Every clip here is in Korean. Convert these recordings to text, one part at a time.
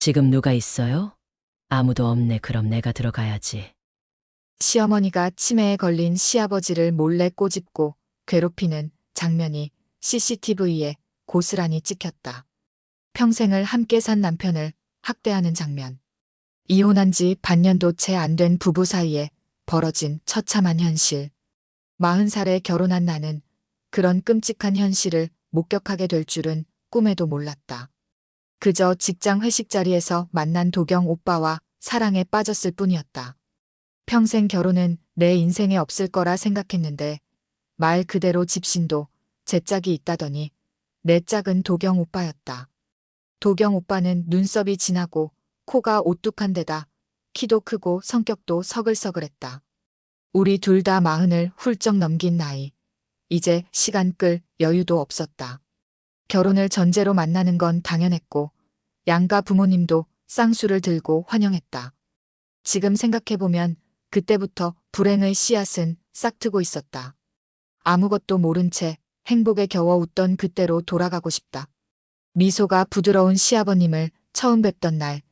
지금 누가 있어요? 아무도 없네. 그럼 내가 들어가야지. 시어머니가 치매에 걸린 시아버지를 몰래 꼬집고 괴롭히는 장면이 CCTV에 고스란히 찍혔다. 평생을 함께 산 남편을 학대하는 장면. 이혼한 지 반년도 채 안 된 부부 사이에 벌어진 처참한 현실. 40살에 결혼한 나는 그런 끔찍한 현실을 목격하게 될 줄은 꿈에도 몰랐다. 그저 직장 회식 자리에서 만난 도경 오빠와 사랑에 빠졌을 뿐이었다. 평생 결혼은 내 인생에 없을 거라 생각했는데 말 그대로 집신도 제 짝이 있다더니 내 짝은 도경 오빠였다. 도경 오빠는 눈썹이 진하고 코가 오뚝한 데다 키도 크고 성격도 서글서글했다. 우리 둘 다 40을 훌쩍 넘긴 나이. 이제 시간 끌 여유도 없었다. 결혼을 전제로 만나는 건 당연했고 양가 부모님도 쌍수를 들고 환영했다. 지금 생각해보면 그때부터 불행의 씨앗은 싹트고 있었다. 아무것도 모른 채 행복에 겨워 웃던 그때로 돌아가고 싶다. 미소가 부드러운 시아버님을 처음 뵙던 날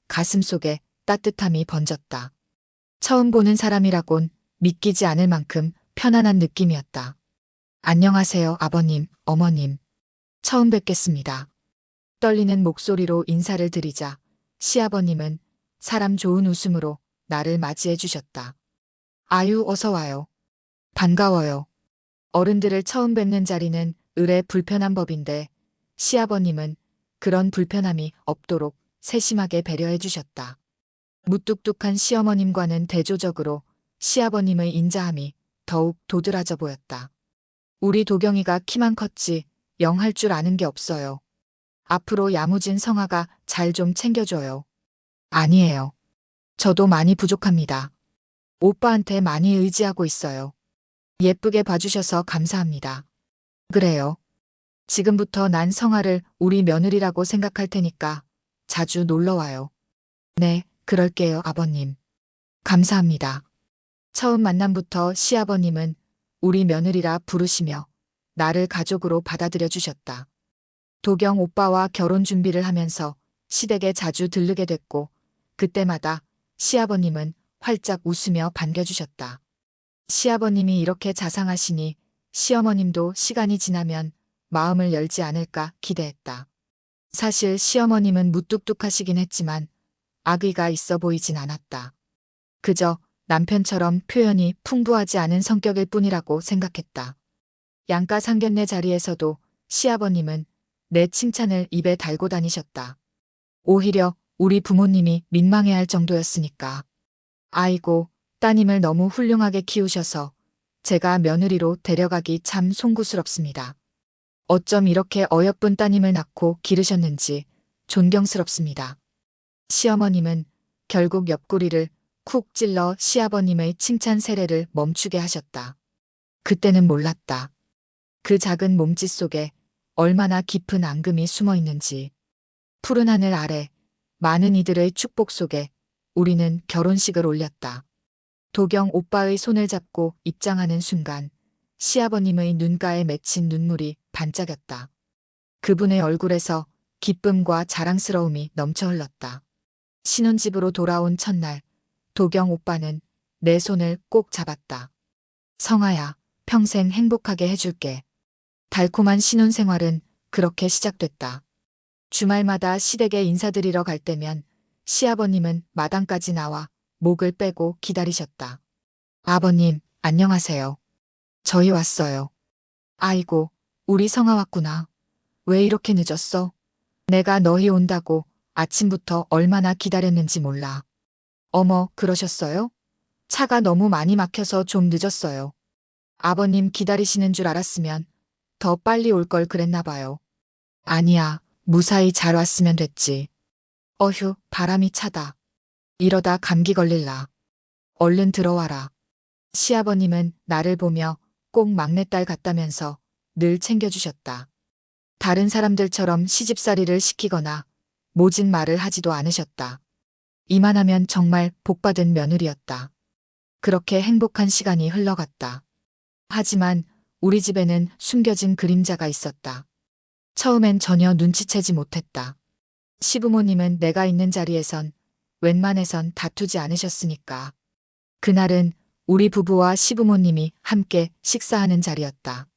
가슴속에 따뜻함이 번졌다. 처음 보는 사람이라곤 믿기지 않을 만큼 편안한 느낌이었다. 안녕하세요, 아버님, 어머님. 처음 뵙겠습니다. 떨리는 목소리로 인사를 드리자 시아버님은 사람 좋은 웃음으로 나를 맞이해 주셨다. 아유, 어서 와요. 반가워요. 어른들을 처음 뵙는 자리는 을의 불편한 법인데 시아버님은 그런 불편함이 없도록 세심하게 배려해 주셨다. 무뚝뚝한 시어머님과는 대조적으로 시아버님의 인자함이 더욱 도드라져 보였다. 우리 도경이가 키만 컸지 영 할 줄 아는 게 없어요. 앞으로 야무진 성아가 잘 좀 챙겨줘요. 아니에요. 저도 많이 부족합니다. 오빠한테 많이 의지하고 있어요. 예쁘게 봐주셔서 감사합니다. 그래요. 지금부터 난 성아를 우리 며느리라고 생각할 테니까 자주 놀러와요. 네, 그럴게요, 아버님. 감사합니다. 처음 만남부터 시아버님은 우리 며느리라 부르시며 나를 가족으로 받아들여 주셨다. 도경 오빠와 결혼 준비를 하면서 시댁에 자주 들르게 됐고 그때마다 시아버님은 활짝 웃으며 반겨주셨다. 시아버님이 이렇게 자상하시니 시어머님도 시간이 지나면 마음을 열지 않을까 기대했다. 사실 시어머님은 무뚝뚝하시긴 했지만 악의가 있어 보이진 않았다. 그저 남편처럼 표현이 풍부하지 않은 성격일 뿐이라고 생각했다. 양가 상견례 자리에서도 시아버님은 내 칭찬을 입에 달고 다니셨다. 오히려 우리 부모님이 민망해할 정도였으니까. 아이고, 따님을 너무 훌륭하게 키우셔서 제가 며느리로 데려가기 참 송구스럽습니다. 어쩜 이렇게 어여쁜 따님을 낳고 기르셨는지 존경스럽습니다. 시어머님은 결국 옆구리를 쿡 찔러 시아버님의 칭찬 세례를 멈추게 하셨다. 그때는 몰랐다. 그 작은 몸짓 속에 얼마나 깊은 앙금이 숨어 있는지. 푸른 하늘 아래 많은 이들의 축복 속에 우리는 결혼식을 올렸다. 도경 오빠의 손을 잡고 입장하는 순간 시아버님의 눈가에 맺힌 눈물이 반짝였다. 그분의 얼굴에서 기쁨과 자랑스러움이 넘쳐 흘렀다. 신혼집으로 돌아온 첫날 도경 오빠는 내 손을 꼭 잡았다. 성아야, 평생 행복하게 해줄게. 달콤한 신혼생활은 그렇게 시작됐다. 주말마다 시댁에 인사드리러 갈 때면 시아버님은 마당까지 나와 목을 빼고 기다리셨다. 아버님, 안녕하세요. 저희 왔어요. 아이고, 우리 성아 왔구나. 왜 이렇게 늦었어? 내가 너희 온다고 아침부터 얼마나 기다렸는지 몰라. 어머, 그러셨어요? 차가 너무 많이 막혀서 좀 늦었어요. 아버님 기다리시는 줄 알았으면 더 빨리 올 걸 그랬나 봐요. 아니야, 무사히 잘 왔으면 됐지. 어휴, 바람이 차다. 이러다 감기 걸릴라. 얼른 들어와라. 시아버님은 나를 보며 꼭 막내딸 같다면서 늘 챙겨주셨다. 다른 사람들처럼 시집살이를 시키거나 모진 말을 하지도 않으셨다. 이만하면 정말 복받은 며느리였다. 그렇게 행복한 시간이 흘러갔다. 하지만 우리 집에는 숨겨진 그림자가 있었다. 처음엔 전혀 눈치채지 못했다. 시부모님은 내가 있는 자리에선 웬만해선 다투지 않으셨으니까. 그날은 우리 부부와 시부모님이 함께 식사하는 자리였다.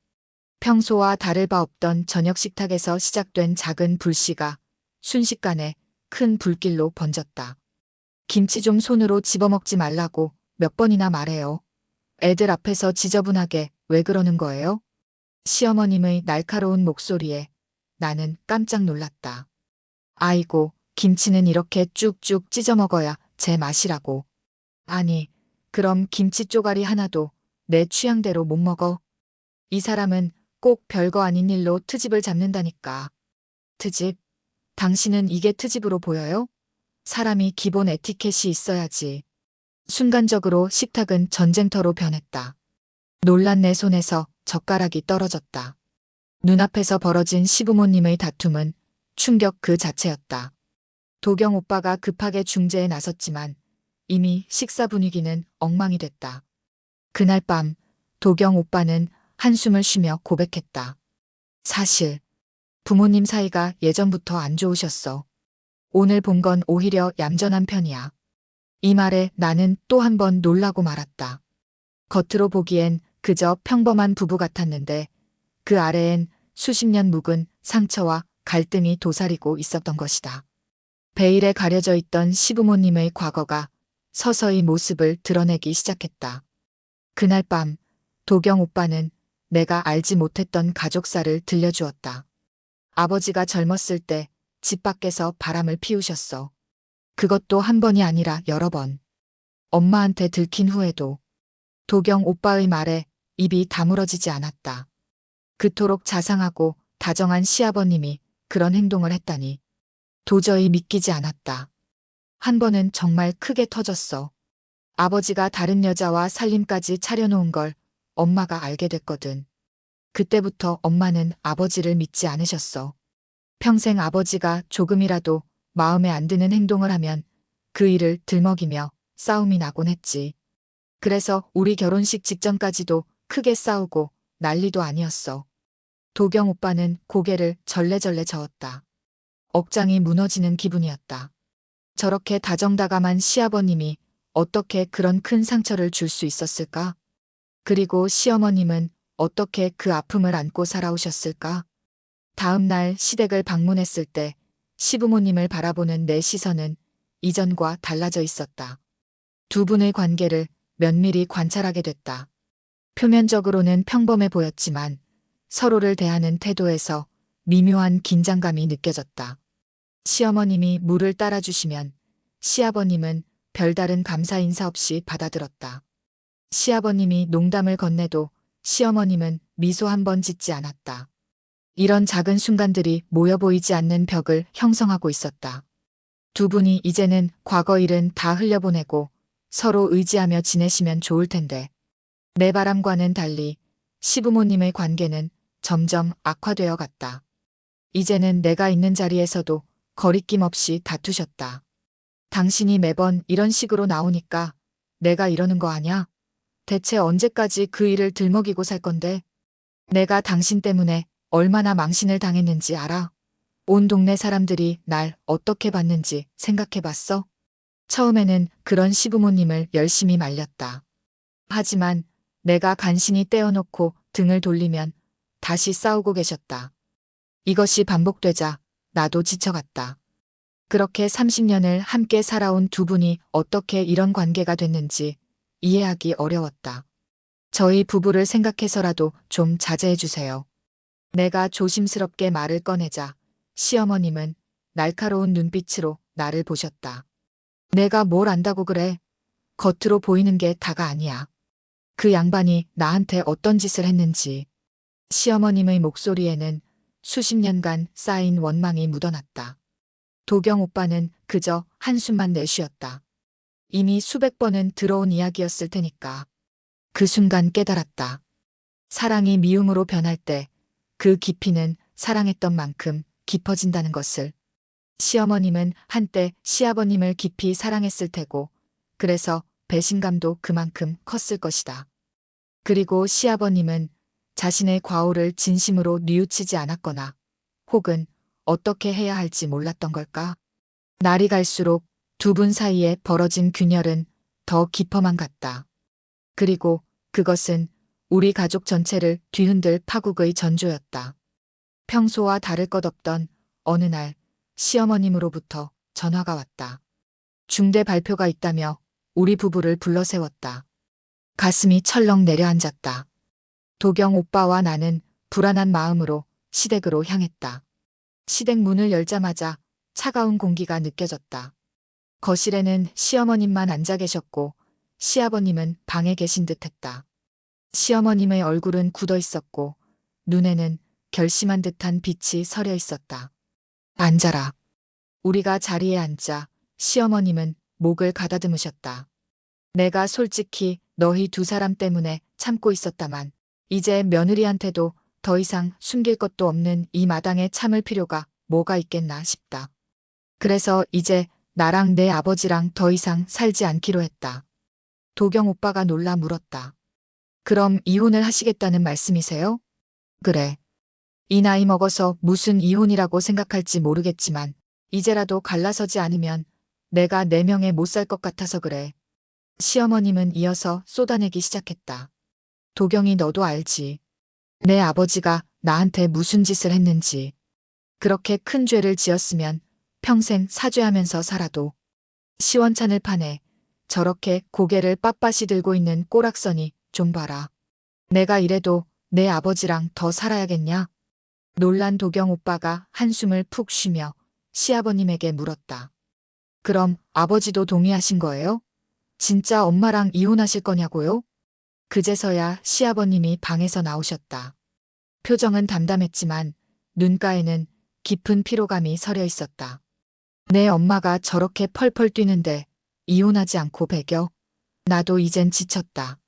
평소와 다를 바 없던 저녁 식탁에서 시작된 작은 불씨가 순식간에 큰 불길로 번졌다. 김치 좀 손으로 집어먹지 말라고 몇 번이나 말해요. 애들 앞에서 지저분하게 왜 그러는 거예요? 시어머님의 날카로운 목소리에 나는 깜짝 놀랐다. 아이고, 김치는 이렇게 쭉쭉 찢어 먹어야 제 맛이라고. 아니, 그럼 김치 쪼가리 하나도 내 취향대로 못 먹어? 이 사람은 꼭 별거 아닌 일로 트집을 잡는다니까. 트집? 당신은 이게 트집으로 보여요? 사람이 기본 에티켓이 있어야지. 순간적으로 식탁은 전쟁터로 변했다. 놀란 내 손에서 젓가락이 떨어졌다. 눈앞에서 벌어진 시부모님의 다툼은 충격 그 자체였다. 도경 오빠가 급하게 중재에 나섰지만 이미 식사 분위기는 엉망이 됐다. 그날 밤 도경 오빠는 한숨을 쉬며 고백했다. 사실 부모님 사이가 예전부터 안 좋으셨어. 오늘 본 건 오히려 얌전한 편이야. 이 말에 나는 또 한 번 놀라고 말았다. 겉으로 보기엔 그저 평범한 부부 같았는데 그 아래엔 수십 년 묵은 상처와 갈등이 도사리고 있었던 것이다. 베일에 가려져 있던 시부모님의 과거가 서서히 모습을 드러내기 시작했다. 그날 밤 도경 오빠는 내가 알지 못했던 가족사를 들려주었다. 아버지가 젊었을 때 집 밖에서 바람을 피우셨어. 그것도 한 번이 아니라 여러 번. 엄마한테 들킨 후에도 도경 오빠의 말에 입이 다물어지지 않았다. 그토록 자상하고 다정한 시아버님이 그런 행동을 했다니 도저히 믿기지 않았다. 한 번은 정말 크게 터졌어. 아버지가 다른 여자와 살림까지 차려놓은 걸 엄마가 알게 됐거든. 그때부터 엄마는 아버지를 믿지 않으셨어. 평생 아버지가 조금이라도 마음에 안 드는 행동을 하면 그 일을 들먹이며 싸움이 나곤 했지. 그래서 우리 결혼식 직전까지도 크게 싸우고 난리도 아니었어. 도경 오빠는 고개를 절레절레 저었다. 억장이 무너지는 기분이었다. 저렇게 다정다감한 시아버님이 어떻게 그런 큰 상처를 줄 수 있었을까? 그리고 시어머님은 어떻게 그 아픔을 안고 살아오셨을까? 다음 날 시댁을 방문했을 때 시부모님을 바라보는 내 시선은 이전과 달라져 있었다. 두 분의 관계를 면밀히 관찰하게 됐다. 표면적으로는 평범해 보였지만 서로를 대하는 태도에서 미묘한 긴장감이 느껴졌다. 시어머님이 물을 따라주시면 시아버님은 별다른 감사 인사 없이 받아들었다. 시아버님이 농담을 건네도 시어머님은 미소 한 번 짓지 않았다. 이런 작은 순간들이 모여 보이지 않는 벽을 형성하고 있었다. 두 분이 이제는 과거 일은 다 흘려보내고 서로 의지하며 지내시면 좋을 텐데 내 바람과는 달리 시부모님의 관계는 점점 악화되어 갔다. 이제는 내가 있는 자리에서도 거리낌 없이 다투셨다. 당신이 매번 이런 식으로 나오니까 내가 이러는 거 아냐? 대체 언제까지 그 일을 들먹이고 살 건데? 내가 당신 때문에 얼마나 망신을 당했는지 알아? 온 동네 사람들이 날 어떻게 봤는지 생각해 봤어? 처음에는 그런 시부모님을 열심히 말렸다. 하지만 내가 간신히 떼어놓고 등을 돌리면 다시 싸우고 계셨다. 이것이 반복되자 나도 지쳐갔다. 그렇게 30년을 함께 살아온 두 분이 어떻게 이런 관계가 됐는지 이해하기 어려웠다. 저희 부부를 생각해서라도 좀 자제해 주세요. 내가 조심스럽게 말을 꺼내자 시어머님은 날카로운 눈빛으로 나를 보셨다. 내가 뭘 안다고 그래? 겉으로 보이는 게 다가 아니야. 그 양반이 나한테 어떤 짓을 했는지. 시어머님의 목소리에는 수십 년간 쌓인 원망이 묻어났다. 도경 오빠는 그저 한숨만 내쉬었다. 이미 수백 번은 들어온 이야기였을 테니까. 그 순간 깨달았다. 사랑이 미움으로 변할 때 그 깊이는 사랑했던 만큼 깊어진다는 것을. 시어머님은 한때 시아버님을 깊이 사랑했을 테고 그래서 배신감도 그만큼 컸을 것이다. 그리고 시아버님은 자신의 과오를 진심으로 뉘우치지 않았거나 혹은 어떻게 해야 할지 몰랐던 걸까? 날이 갈수록 두 분 사이에 벌어진 균열은 더 깊어만 갔다. 그리고 그것은 우리 가족 전체를 뒤흔들 파국의 전조였다. 평소와 다를 것 없던 어느 날 시어머님으로부터 전화가 왔다. 중대 발표가 있다며 우리 부부를 불러 세웠다. 가슴이 철렁 내려앉았다. 도경 오빠와 나는 불안한 마음으로 시댁으로 향했다. 시댁 문을 열자마자 차가운 공기가 느껴졌다. 거실에는 시어머님만 앉아 계셨고 시아버님은 방에 계신 듯했다. 시어머님의 얼굴은 굳어 있었고 눈에는 결심한 듯한 빛이 서려 있었다. 앉아라. 우리가 자리에 앉자 시어머님은 목을 가다듬으셨다. 내가 솔직히 너희 두 사람 때문에 참고 있었다만 이제 며느리한테도 더 이상 숨길 것도 없는 이 마당에 참을 필요가 뭐가 있겠나 싶다. 그래서 이제 나랑 내 아버지랑 더 이상 살지 않기로 했다. 도경 오빠가 놀라 물었다. 그럼 이혼을 하시겠다는 말씀이세요? 그래. 이 나이 먹어서 무슨 이혼이라고 생각할지 모르겠지만 이제라도 갈라서지 않으면 내가 내 명에 못 살 것 같아서 그래. 시어머님은 이어서 쏟아내기 시작했다. 도경이 너도 알지. 내 아버지가 나한테 무슨 짓을 했는지. 그렇게 큰 죄를 지었으면 평생 사죄하면서 살아도 시원찮을 판에 저렇게 고개를 빳빳이 들고 있는 꼬락서니 좀 봐라. 내가 이래도 내 아버지랑 더 살아야겠냐? 놀란 도경 오빠가 한숨을 푹 쉬며 시아버님에게 물었다. 그럼 아버지도 동의하신 거예요? 진짜 엄마랑 이혼하실 거냐고요? 그제서야 시아버님이 방에서 나오셨다. 표정은 담담했지만 눈가에는 깊은 피로감이 서려 있었다. 내 엄마가 저렇게 펄펄 뛰는데 이혼하지 않고 배겨? 나도 이젠 지쳤다.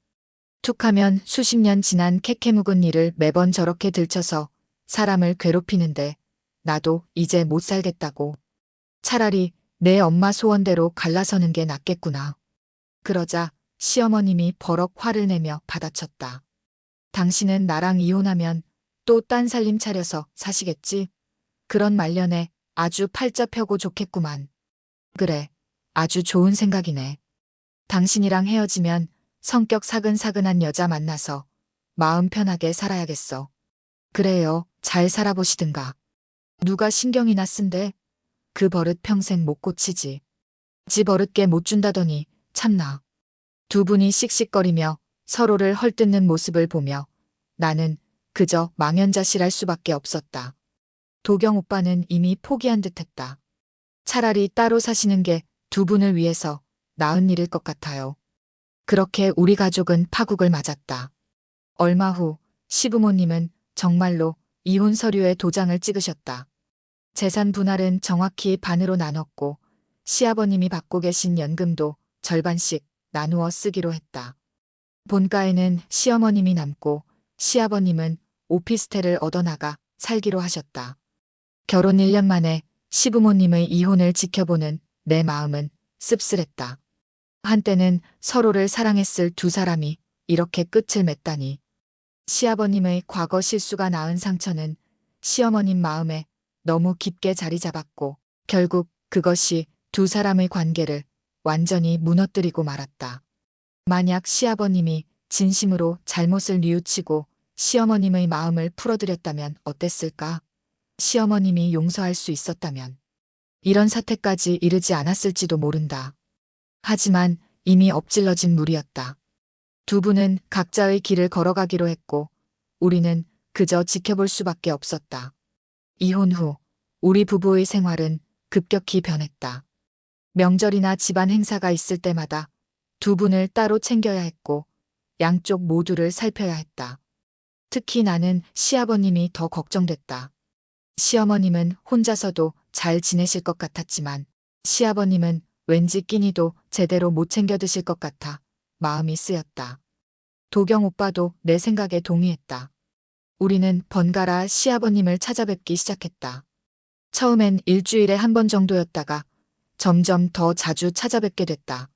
툭하면 수십 년 지난 캐캐 묵은 일을 매번 저렇게 들춰서 사람을 괴롭히는데 나도 이제 못 살겠다고. 차라리 내 엄마 소원대로 갈라서는 게 낫겠구나. 그러자 시어머님이 버럭 화를 내며 받아쳤다. 당신은 나랑 이혼하면 또 딴 살림 차려서 사시겠지? 그런 말년에 아주 팔자 펴고 좋겠구만. 그래, 아주 좋은 생각이네. 당신이랑 헤어지면 성격 사근사근한 여자 만나서 마음 편하게 살아야겠어. 그래요, 잘 살아보시든가. 누가 신경이나 쓴대? 그 버릇 평생 못 고치지. 지 버릇게 못 준다더니 참나. 두 분이 씩씩거리며 서로를 헐뜯는 모습을 보며 나는 그저 망연자실할 수밖에 없었다. 도경 오빠는 이미 포기한 듯했다. 차라리 따로 사시는 게 두 분을 위해서 나은 일일 것 같아요. 그렇게 우리 가족은 파국을 맞았다. 얼마 후 시부모님은 정말로 이혼 서류에 도장을 찍으셨다. 재산 분할은 정확히 반으로 나눴고 시아버님이 받고 계신 연금도 절반씩 나누어 쓰기로 했다. 본가에는 시어머님이 남고 시아버님은 오피스텔을 얻어나가 살기로 하셨다. 결혼 1년 만에 시부모님의 이혼을 지켜보는 내 마음은 씁쓸했다. 한때는 서로를 사랑했을 두 사람이 이렇게 끝을 맺다니. 시아버님의 과거 실수가 낳은 상처는 시어머님 마음에 너무 깊게 자리 잡았고 결국 그것이 두 사람의 관계를 완전히 무너뜨리고 말았다. 만약 시아버님이 진심으로 잘못을 뉘우치고 시어머님의 마음을 풀어드렸다면 어땠을까? 시어머님이 용서할 수 있었다면 이런 사태까지 이르지 않았을지도 모른다. 하지만 이미 엎질러진 물이었다. 두 분은 각자의 길을 걸어가기로 했고 우리는 그저 지켜볼 수밖에 없었다. 이혼 후 우리 부부의 생활은 급격히 변했다. 명절이나 집안 행사가 있을 때마다 두 분을 따로 챙겨야 했고 양쪽 모두를 살펴야 했다. 특히 나는 시아버님이 더 걱정됐다. 시어머님은 혼자서도 잘 지내실 것 같았지만 시아버님은 왠지 끼니도 제대로 못 챙겨 드실 것 같아 마음이 쓰였다. 도경 오빠도 내 생각에 동의했다. 우리는 번갈아 시아버님을 찾아뵙기 시작했다. 처음엔 일주일에 한 번 정도였다가 점점 더 자주 찾아뵙게 됐다.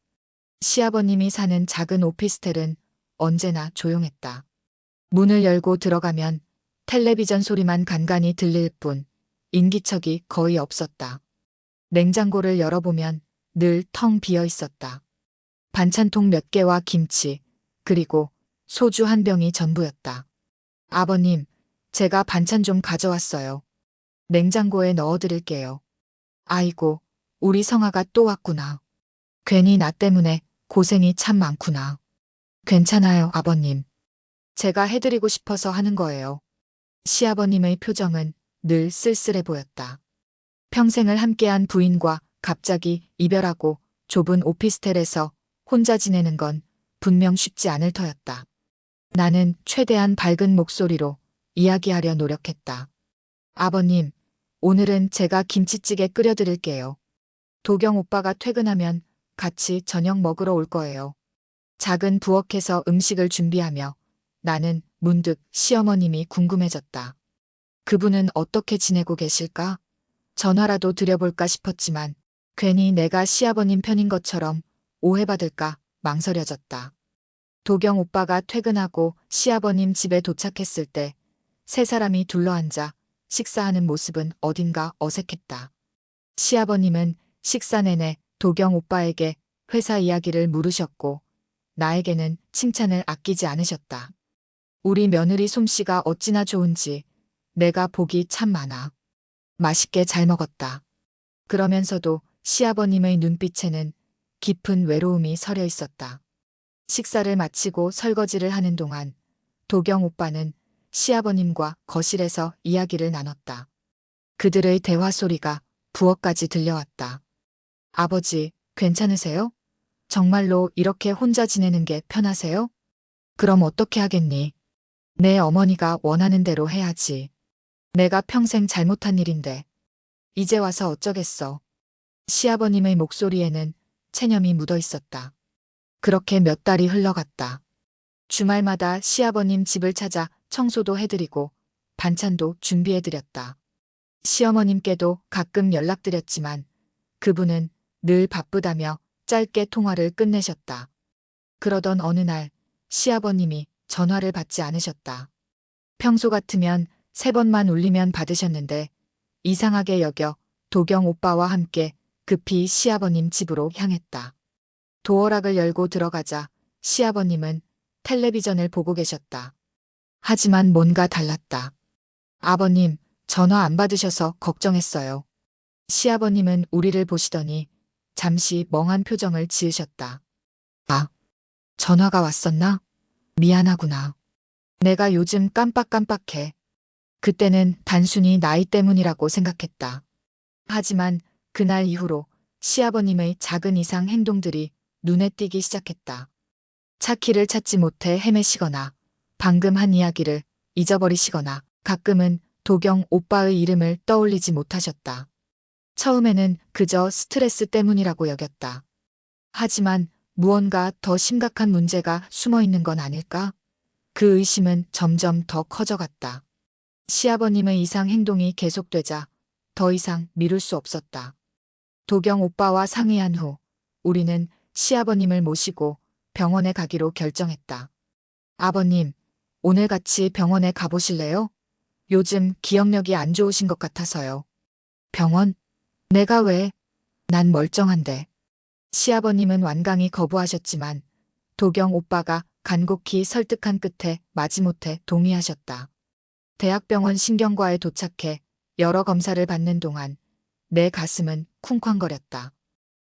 시아버님이 사는 작은 오피스텔은 언제나 조용했다. 문을 열고 들어가면 텔레비전 소리만 간간히 들릴 뿐 인기척이 거의 없었다. 냉장고를 열어보면 늘 텅 비어 있었다. 반찬통 몇 개와 김치, 그리고 소주 한 병이 전부였다. 아버님, 제가 반찬 좀 가져왔어요. 냉장고에 넣어드릴게요. 아이고, 우리 성아가 또 왔구나. 괜히 나 때문에 고생이 참 많구나. 괜찮아요, 아버님. 제가 해드리고 싶어서 하는 거예요. 시아버님의 표정은 늘 쓸쓸해 보였다. 평생을 함께한 부인과 갑자기 이별하고 좁은 오피스텔에서 혼자 지내는 건 분명 쉽지 않을 터였다. 나는 최대한 밝은 목소리로 이야기하려 노력했다. 아버님, 오늘은 제가 김치찌개 끓여드릴게요. 도경 오빠가 퇴근하면 같이 저녁 먹으러 올 거예요. 작은 부엌에서 음식을 준비하며 나는 문득 시어머님이 궁금해졌다. 그분은 어떻게 지내고 계실까? 전화라도 드려볼까 싶었지만 괜히 내가 시아버님 편인 것처럼 오해받을까 망설여졌다. 도경 오빠가 퇴근하고 시아버님 집에 도착했을 때 세 사람이 둘러앉아 식사하는 모습은 어딘가 어색했다. 시아버님은 식사 내내 도경 오빠에게 회사 이야기를 물으셨고 나에게는 칭찬을 아끼지 않으셨다. 우리 며느리 솜씨가 어찌나 좋은지 내가 복이 참 많아. 맛있게 잘 먹었다. 그러면서도 시아버님의 눈빛에는 깊은 외로움이 서려 있었다. 식사를 마치고 설거지를 하는 동안 도경 오빠는 시아버님과 거실에서 이야기를 나눴다. 그들의 대화 소리가 부엌까지 들려왔다. 아버지, 괜찮으세요? 정말로 이렇게 혼자 지내는 게 편하세요? 그럼 어떻게 하겠니? 내 어머니가 원하는 대로 해야지. 내가 평생 잘못한 일인데. 이제 와서 어쩌겠어. 시아버님의 목소리에는 체념이 묻어 있었다. 그렇게 몇 달이 흘러갔다. 주말마다 시아버님 집을 찾아 청소도 해드리고 반찬도 준비해드렸다. 시어머님께도 가끔 연락드렸지만 그분은 늘 바쁘다며 짧게 통화를 끝내셨다. 그러던 어느 날 시아버님이 전화를 받지 않으셨다. 평소 같으면 3번만 울리면 받으셨는데 이상하게 여겨 도경 오빠와 함께 급히 시아버님 집으로 향했다. 도어락을 열고 들어가자 시아버님은 텔레비전을 보고 계셨다. 하지만 뭔가 달랐다. 아버님, 전화 안 받으셔서 걱정했어요. 시아버님은 우리를 보시더니 잠시 멍한 표정을 지으셨다. 아, 전화가 왔었나? 미안하구나. 내가 요즘 깜빡깜빡해. 그때는 단순히 나이 때문이라고 생각했다. 하지만 그날 이후로 시아버님의 작은 이상 행동들이 눈에 띄기 시작했다. 차 키를 찾지 못해 헤매시거나 방금 한 이야기를 잊어버리시거나 가끔은 도경 오빠의 이름을 떠올리지 못하셨다. 처음에는 그저 스트레스 때문이라고 여겼다. 하지만 무언가 더 심각한 문제가 숨어 있는 건 아닐까? 그 의심은 점점 더 커져갔다. 시아버님의 이상 행동이 계속되자 더 이상 미룰 수 없었다. 도경 오빠와 상의한 후 우리는 시아버님을 모시고 병원에 가기로 결정했다. 아버님, 오늘 같이 병원에 가보실래요? 요즘 기억력이 안 좋으신 것 같아서요. 병원? 내가 왜? 난 멀쩡한데. 시아버님은 완강히 거부하셨지만 도경 오빠가 간곡히 설득한 끝에 마지못해 동의하셨다. 대학병원 신경과에 도착해 여러 검사를 받는 동안 내 가슴은 쿵쾅거렸다.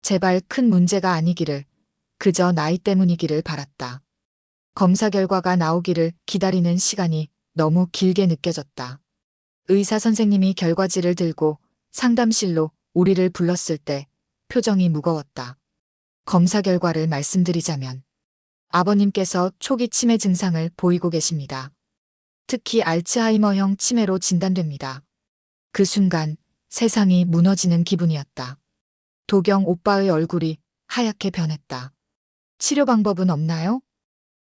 제발 큰 문제가 아니기를, 그저 나이 때문이기를 바랐다. 검사 결과가 나오기를 기다리는 시간이 너무 길게 느껴졌다. 의사 선생님이 결과지를 들고 상담실로 우리를 불렀을 때 표정이 무거웠다. 검사 결과를 말씀드리자면 아버님께서 초기 치매 증상을 보이고 계십니다. 특히 알츠하이머형 치매로 진단됩니다. 그 순간 세상이 무너지는 기분이었다. 도경 오빠의 얼굴이 하얗게 변했다. 치료 방법은 없나요?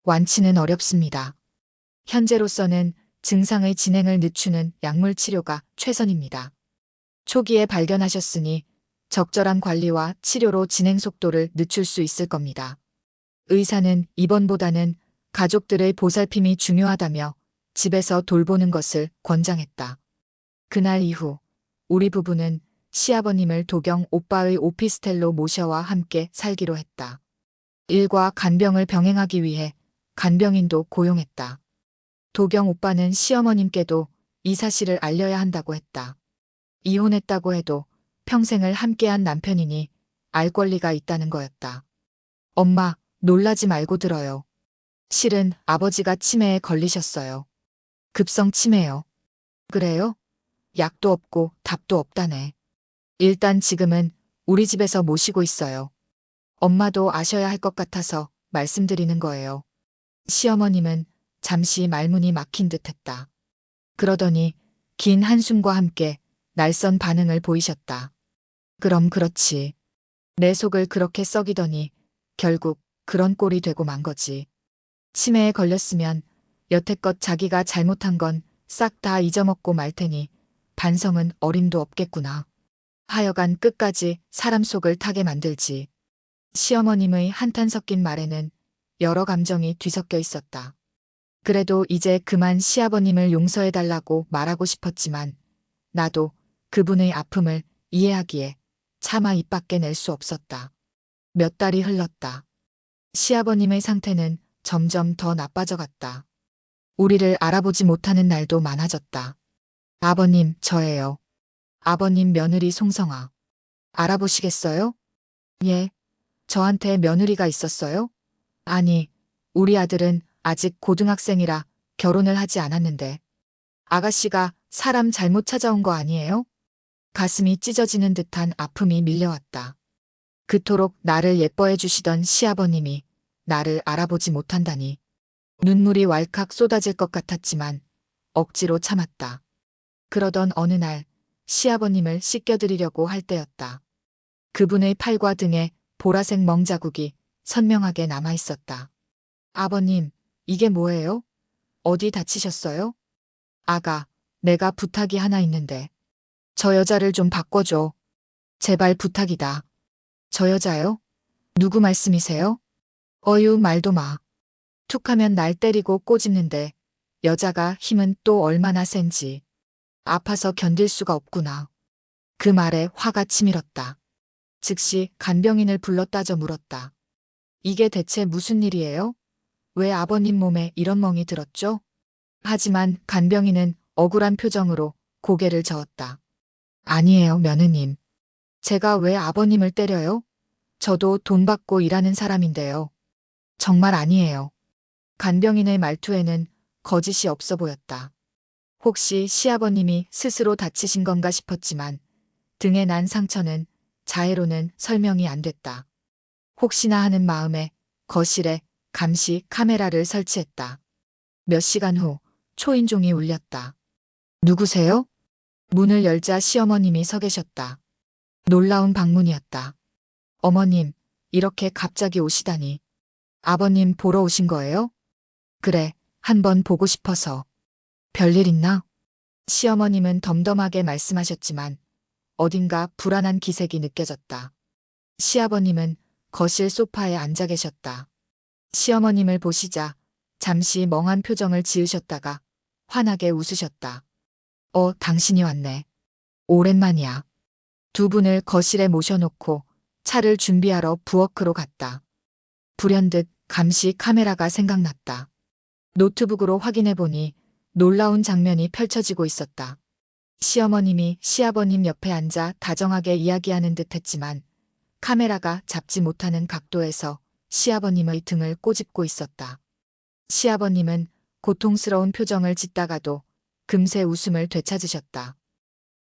완치는 어렵습니다. 현재로서는 증상의 진행을 늦추는 약물 치료가 최선입니다. 초기에 발견하셨으니 적절한 관리와 치료로 진행 속도를 늦출 수 있을 겁니다. 의사는 입원보다는 가족들의 보살핌이 중요하다며 집에서 돌보는 것을 권장했다. 그날 이후 우리 부부는 시아버님을 도경 오빠의 오피스텔로 모셔와 함께 살기로 했다. 일과 간병을 병행하기 위해 간병인도 고용했다. 도경 오빠는 시어머님께도 이 사실을 알려야 한다고 했다. 이혼했다고 해도 평생을 함께한 남편이니 알 권리가 있다는 거였다. 엄마, 놀라지 말고 들어요. 실은 아버지가 치매에 걸리셨어요. 급성 치매요. 그래요? 약도 없고 답도 없다네. 일단 지금은 우리 집에서 모시고 있어요. 엄마도 아셔야 할 것 같아서 말씀드리는 거예요. 시어머님은 잠시 말문이 막힌 듯 했다. 그러더니 긴 한숨과 함께 날선 반응을 보이셨다. 그럼 그렇지. 내 속을 그렇게 썩이더니 결국 그런 꼴이 되고 만 거지. 치매에 걸렸으면 여태껏 자기가 잘못한 건 싹 다 잊어먹고 말 테니 반성은 어림도 없겠구나. 하여간 끝까지 사람 속을 타게 만들지. 시어머님의 한탄 섞인 말에는 여러 감정이 뒤섞여 있었다. 그래도 이제 그만 시아버님을 용서해달라고 말하고 싶었지만 나도 그분의 아픔을 이해하기에 차마 입 밖에 낼 수 없었다. 몇 달이 흘렀다. 시아버님의 상태는 점점 더 나빠져 갔다. 우리를 알아보지 못하는 날도 많아졌다. 아버님, 저예요. 아버님 며느리 송성아. 알아보시겠어요? 예. 저한테 며느리가 있었어요? 아니, 우리 아들은 아직 고등학생이라 결혼을 하지 않았는데. 아가씨가 사람 잘못 찾아온 거 아니에요? 가슴이 찢어지는 듯한 아픔이 밀려왔다. 그토록 나를 예뻐해 주시던 시아버님이 나를 알아보지 못한다니. 눈물이 왈칵 쏟아질 것 같았지만 억지로 참았다. 그러던 어느 날 시아버님을 씻겨드리려고 할 때였다. 그분의 팔과 등에 보라색 멍자국이 선명하게 남아 있었다. 아버님, 이게 뭐예요? 어디 다치셨어요? 아가, 내가 부탁이 하나 있는데. 저 여자를 좀 바꿔줘. 제발 부탁이다. 저 여자요? 누구 말씀이세요? 어휴, 말도 마. 툭 하면 날 때리고 꼬집는데 여자가 힘은 또 얼마나 센지. 아파서 견딜 수가 없구나. 그 말에 화가 치밀었다. 즉시 간병인을 불러 따져 물었다. 이게 대체 무슨 일이에요? 왜 아버님 몸에 이런 멍이 들었죠? 하지만 간병인은 억울한 표정으로 고개를 저었다. 아니에요, 며느님. 제가 왜 아버님을 때려요? 저도 돈 받고 일하는 사람인데요. 정말 아니에요. 간병인의 말투에는 거짓이 없어 보였다. 혹시 시아버님이 스스로 다치신 건가 싶었지만 등에 난 상처는 자해로는 설명이 안 됐다. 혹시나 하는 마음에 거실에 감시 카메라를 설치했다. 몇 시간 후 초인종이 울렸다. 누구세요? 문을 열자 시어머님이 서 계셨다. 놀라운 방문이었다. 어머님, 이렇게 갑자기 오시다니. 아버님 보러 오신 거예요? 그래, 한번 보고 싶어서. 별일 있나? 시어머님은 덤덤하게 말씀하셨지만 어딘가 불안한 기색이 느껴졌다. 시아버님은 거실 소파에 앉아 계셨다. 시어머님을 보시자 잠시 멍한 표정을 지으셨다가 환하게 웃으셨다. 당신이 왔네. 오랜만이야. 두 분을 거실에 모셔놓고 차를 준비하러 부엌으로 갔다. 불현듯 감시 카메라가 생각났다. 노트북으로 확인해 보니 놀라운 장면이 펼쳐지고 있었다. 시어머님이 시아버님 옆에 앉아 다정하게 이야기하는 듯 했지만 카메라가 잡지 못하는 각도에서 시아버님의 등을 꼬집고 있었다. 시아버님은 고통스러운 표정을 짓다가도 금세 웃음을 되찾으셨다.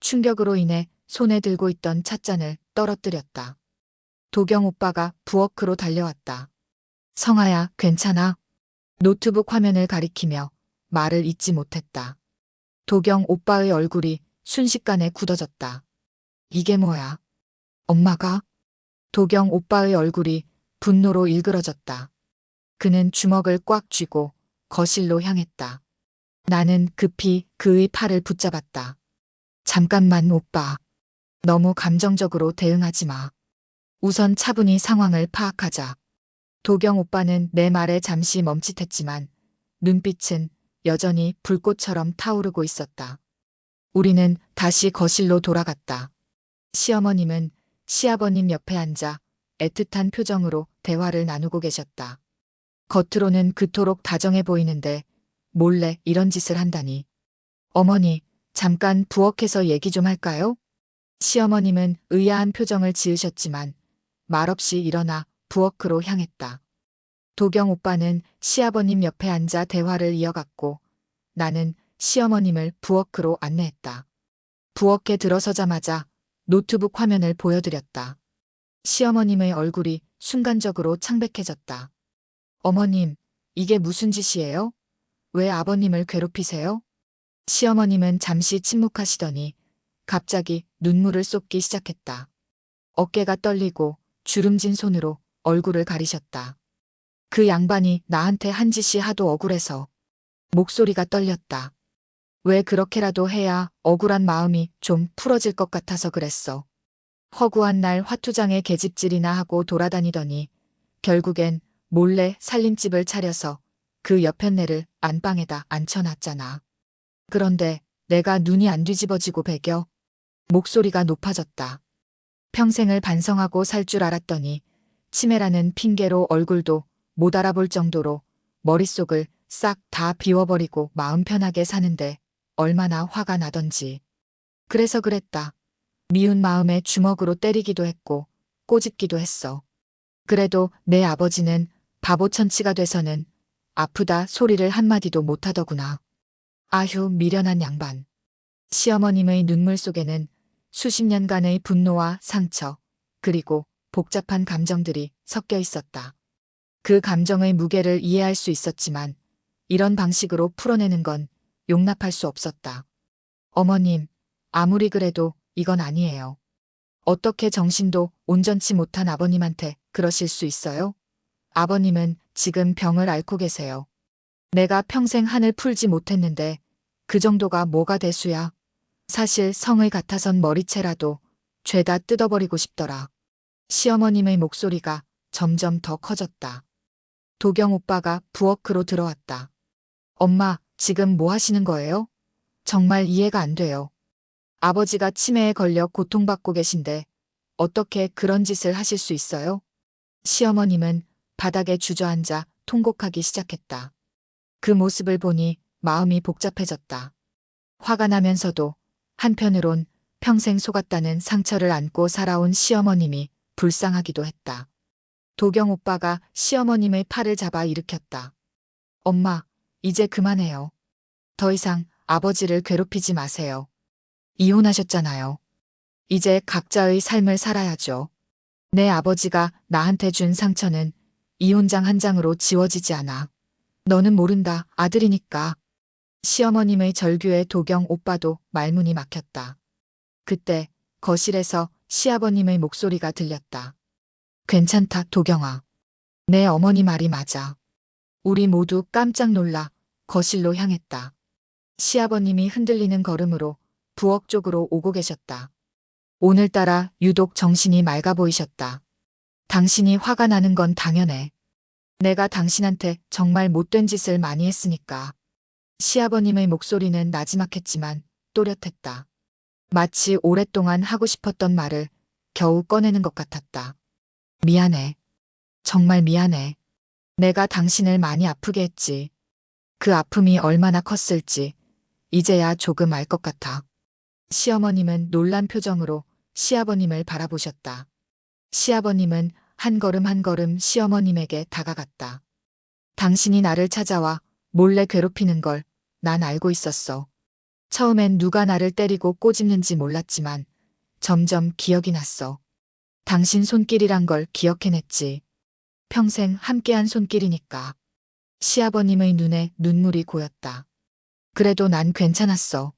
충격으로 인해 손에 들고 있던 찻잔을 떨어뜨렸다. 도경 오빠가 부엌으로 달려왔다. 성아야, 괜찮아? 노트북 화면을 가리키며 말을 잇지 못했다. 도경 오빠의 얼굴이 순식간에 굳어졌다. 이게 뭐야? 엄마가? 도경 오빠의 얼굴이 분노로 일그러졌다. 그는 주먹을 꽉 쥐고 거실로 향했다. 나는 급히 그의 팔을 붙잡았다. 잠깐만 오빠. 너무 감정적으로 대응하지 마. 우선 차분히 상황을 파악하자. 도경 오빠는 내 말에 잠시 멈칫했지만 눈빛은 여전히 불꽃처럼 타오르고 있었다. 우리는 다시 거실로 돌아갔다. 시어머님은 시아버님 옆에 앉아 애틋한 표정으로 대화를 나누고 계셨다. 겉으로는 그토록 다정해 보이는데 몰래 이런 짓을 한다니. 어머니, 잠깐 부엌에서 얘기 좀 할까요? 시어머님은 의아한 표정을 지으셨지만 말없이 일어나 부엌으로 향했다. 도경 오빠는 시아버님 옆에 앉아 대화를 이어갔고 나는 시어머님을 부엌으로 안내했다. 부엌에 들어서자마자 노트북 화면을 보여드렸다. 시어머님의 얼굴이 순간적으로 창백해졌다. 어머님, 이게 무슨 짓이에요? 왜 아버님을 괴롭히세요? 시어머님은 잠시 침묵하시더니 갑자기 눈물을 쏟기 시작했다. 어깨가 떨리고 주름진 손으로 얼굴을 가리셨다. 그 양반이 나한테 한 짓이 하도 억울해서 목소리가 떨렸다. 왜 그렇게라도 해야 억울한 마음이 좀 풀어질 것 같아서 그랬어. 허구한 날 화투장에 계집질이나 하고 돌아다니더니 결국엔 몰래 살림집을 차려서 그 여편네를 안방에다 앉혀놨잖아. 그런데 내가 눈이 안 뒤집어지고 배겨. 목소리가 높아졌다. 평생을 반성하고 살 줄 알았더니 치매라는 핑계로 얼굴도 못 알아볼 정도로 머릿속을 싹 다 비워버리고 마음 편하게 사는데 얼마나 화가 나던지. 그래서 그랬다. 미운 마음에 주먹으로 때리기도 했고 꼬집기도 했어. 그래도 내 아버지는 바보천치가 돼서는 아프다 소리를 한마디도 못하더구나. 아휴 미련한 양반. 시어머님의 눈물 속에는 수십 년간의 분노와 상처, 그리고 복잡한 감정들이 섞여 있었다. 그 감정의 무게를 이해할 수 있었지만 이런 방식으로 풀어내는 건 용납할 수 없었다. 어머님, 아무리 그래도 이건 아니에요. 어떻게 정신도 온전치 못한 아버님한테 그러실 수 있어요? 아버님은 지금 병을 앓고 계세요. 내가 평생 한을 풀지 못했는데 그 정도가 뭐가 대수야. 사실 성의 같아선 머리채라도 죄다 뜯어버리고 싶더라. 시어머님의 목소리가 점점 더 커졌다. 도경 오빠가 부엌으로 들어왔다. 엄마, 지금 뭐 하시는 거예요? 정말 이해가 안 돼요. 아버지가 치매에 걸려 고통받고 계신데 어떻게 그런 짓을 하실 수 있어요? 시어머님은 바닥에 주저앉아 통곡하기 시작했다. 그 모습을 보니 마음이 복잡해졌다. 화가 나면서도 한편으론 평생 속았다는 상처를 안고 살아온 시어머님이 불쌍하기도 했다. 도경 오빠가 시어머님의 팔을 잡아 일으켰다. 엄마, 이제 그만해요. 더 이상 아버지를 괴롭히지 마세요. 이혼하셨잖아요. 이제 각자의 삶을 살아야죠. 내 아버지가 나한테 준 상처는 이혼장 한 장으로 지워지지 않아. 너는 모른다, 아들이니까. 시어머님의 절규에 도경 오빠도 말문이 막혔다. 그때 거실에서 시아버님의 목소리가 들렸다. 괜찮다, 도경아. 내 어머니 말이 맞아. 우리 모두 깜짝 놀라 거실로 향했다. 시아버님이 흔들리는 걸음으로 부엌 쪽으로 오고 계셨다. 오늘따라 유독 정신이 맑아 보이셨다. 당신이 화가 나는 건 당연해. 내가 당신한테 정말 못된 짓을 많이 했으니까. 시아버님의 목소리는 나지막했지만 또렷했다. 마치 오랫동안 하고 싶었던 말을 겨우 꺼내는 것 같았다. 미안해. 정말 미안해. 내가 당신을 많이 아프게 했지. 그 아픔이 얼마나 컸을지 이제야 조금 알 것 같아. 시어머님은 놀란 표정으로 시아버님을 바라보셨다. 시아버님은 한 걸음 한 걸음 시어머님에게 다가갔다. 당신이 나를 찾아와 몰래 괴롭히는 걸 난 알고 있었어. 처음엔 누가 나를 때리고 꼬집는지 몰랐지만 점점 기억이 났어. 당신 손길이란 걸 기억해냈지. 평생 함께한 손길이니까. 시아버님의 눈에 눈물이 고였다. 그래도 난 괜찮았어.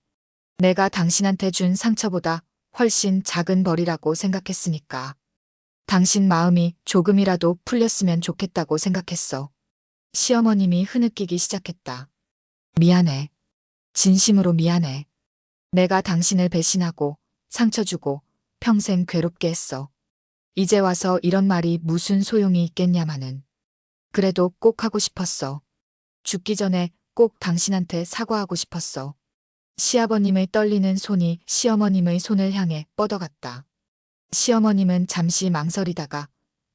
내가 당신한테 준 상처보다 훨씬 작은 벌이라고 생각했으니까. 당신 마음이 조금이라도 풀렸으면 좋겠다고 생각했어. 시어머님이 흐느끼기 시작했다. 미안해. 진심으로 미안해. 내가 당신을 배신하고 상처 주고 평생 괴롭게 했어. 이제 와서 이런 말이 무슨 소용이 있겠냐마는. 그래도 꼭 하고 싶었어. 죽기 전에 꼭 당신한테 사과하고 싶었어. 시아버님의 떨리는 손이 시어머님의 손을 향해 뻗어갔다. 시어머님은 잠시 망설이다가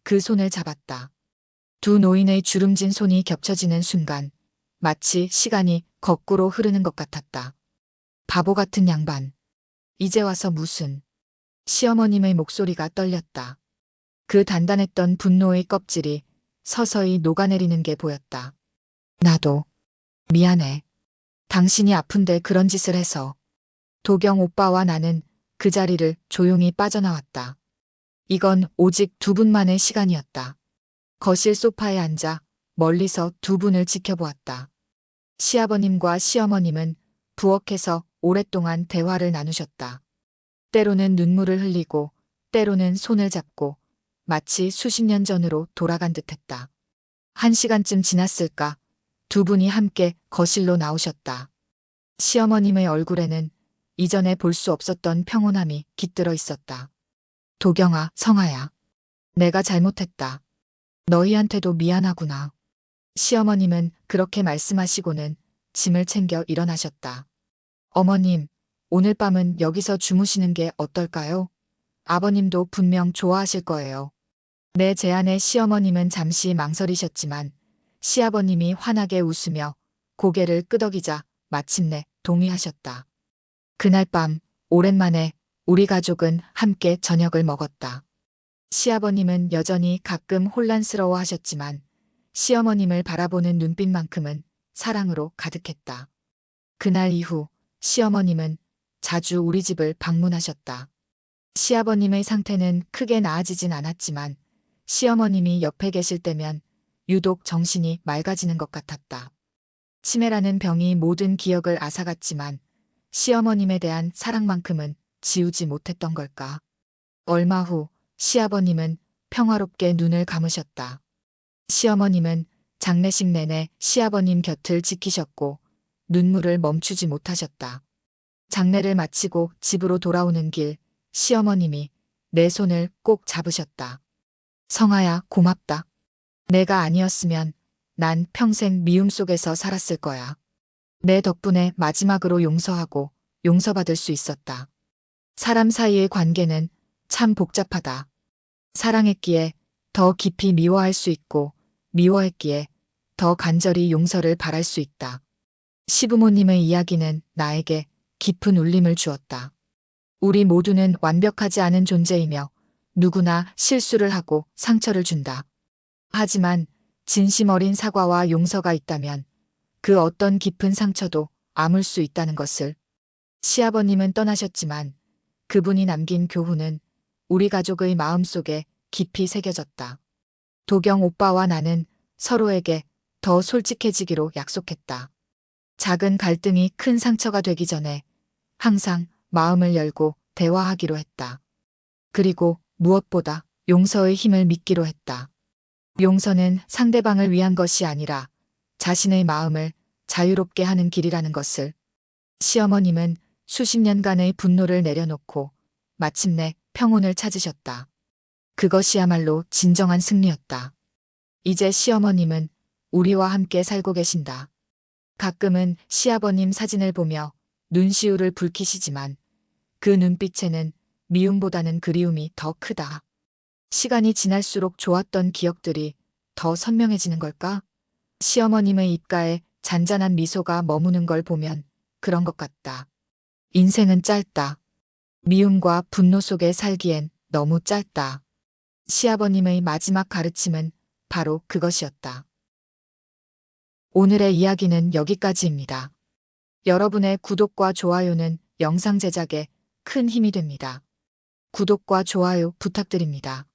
그 손을 잡았다. 두 노인의 주름진 손이 겹쳐지는 순간 마치 시간이 거꾸로 흐르는 것 같았다. 바보 같은 양반. 이제 와서 무슨. 시어머님의 목소리가 떨렸다. 그 단단했던 분노의 껍질이 서서히 녹아내리는 게 보였다. 나도 미안해. 당신이 아픈데 그런 짓을 해서. 도경 오빠와 나는 그 자리를 조용히 빠져나왔다. 이건 오직 두 분만의 시간이었다. 거실 소파에 앉아 멀리서 두 분을 지켜보았다. 시아버님과 시어머님은 부엌에서 오랫동안 대화를 나누셨다. 때로는 눈물을 흘리고 때로는 손을 잡고 마치 수십 년 전으로 돌아간 듯했다. 1시간쯤 지났을까 두 분이 함께 거실로 나오셨다. 시어머님의 얼굴에는 이전에 볼 수 없었던 평온함이 깃들어 있었다. 도경아, 성아야. 내가 잘못했다. 너희한테도 미안하구나. 시어머님은 그렇게 말씀하시고는 짐을 챙겨 일어나셨다. 어머님, 오늘 밤은 여기서 주무시는 게 어떨까요? 아버님도 분명 좋아하실 거예요. 내 제안에 시어머님은 잠시 망설이셨지만 시아버님이 환하게 웃으며 고개를 끄덕이자 마침내 동의하셨다. 그날 밤 오랜만에 우리 가족은 함께 저녁을 먹었다. 시아버님은 여전히 가끔 혼란스러워 하셨지만 시어머님을 바라보는 눈빛만큼은 사랑으로 가득했다. 그날 이후 시어머님은 자주 우리 집을 방문하셨다. 시아버님의 상태는 크게 나아지진 않았지만 시어머님이 옆에 계실 때면 유독 정신이 맑아지는 것 같았다. 치매라는 병이 모든 기억을 앗아갔지만 시어머님에 대한 사랑만큼은 지우지 못했던 걸까. 얼마 후 시아버님은 평화롭게 눈을 감으셨다. 시어머님은 장례식 내내 시아버님 곁을 지키셨고 눈물을 멈추지 못하셨다. 장례를 마치고 집으로 돌아오는 길 시어머님이 내 손을 꼭 잡으셨다. 성아야, 고맙다. 내가 아니었으면 난 평생 미움 속에서 살았을 거야. 내 덕분에 마지막으로 용서하고 용서받을 수 있었다. 사람 사이의 관계는 참 복잡하다. 사랑했기에 더 깊이 미워할 수 있고 미워했기에 더 간절히 용서를 바랄 수 있다. 시부모님의 이야기는 나에게 깊은 울림을 주었다. 우리 모두는 완벽하지 않은 존재이며 누구나 실수를 하고 상처를 준다. 하지만 진심 어린 사과와 용서가 있다면 그 어떤 깊은 상처도 아물 수 있다는 것을. 시아버님은 떠나셨지만 그분이 남긴 교훈은 우리 가족의 마음속에 깊이 새겨졌다. 도경 오빠와 나는 서로에게 더 솔직해지기로 약속했다. 작은 갈등이 큰 상처가 되기 전에 항상 마음을 열고 대화하기로 했다. 그리고 무엇보다 용서의 힘을 믿기로 했다. 용서는 상대방을 위한 것이 아니라 자신의 마음을 자유롭게 하는 길이라는 것을. 시어머님은 수십 년간의 분노를 내려놓고 마침내 평온을 찾으셨다. 그것이야말로 진정한 승리였다. 이제 시어머님은 우리와 함께 살고 계신다. 가끔은 시아버님 사진을 보며 눈시울을 붉히시지만 그 눈빛에는 미움보다는 그리움이 더 크다. 시간이 지날수록 좋았던 기억들이 더 선명해지는 걸까? 시어머님의 입가에 잔잔한 미소가 머무는 걸 보면 그런 것 같다. 인생은 짧다. 미움과 분노 속에 살기엔 너무 짧다. 시아버님의 마지막 가르침은 바로 그것이었다. 오늘의 이야기는 여기까지입니다. 여러분의 구독과 좋아요는 영상 제작에 큰 힘이 됩니다. 구독과 좋아요 부탁드립니다.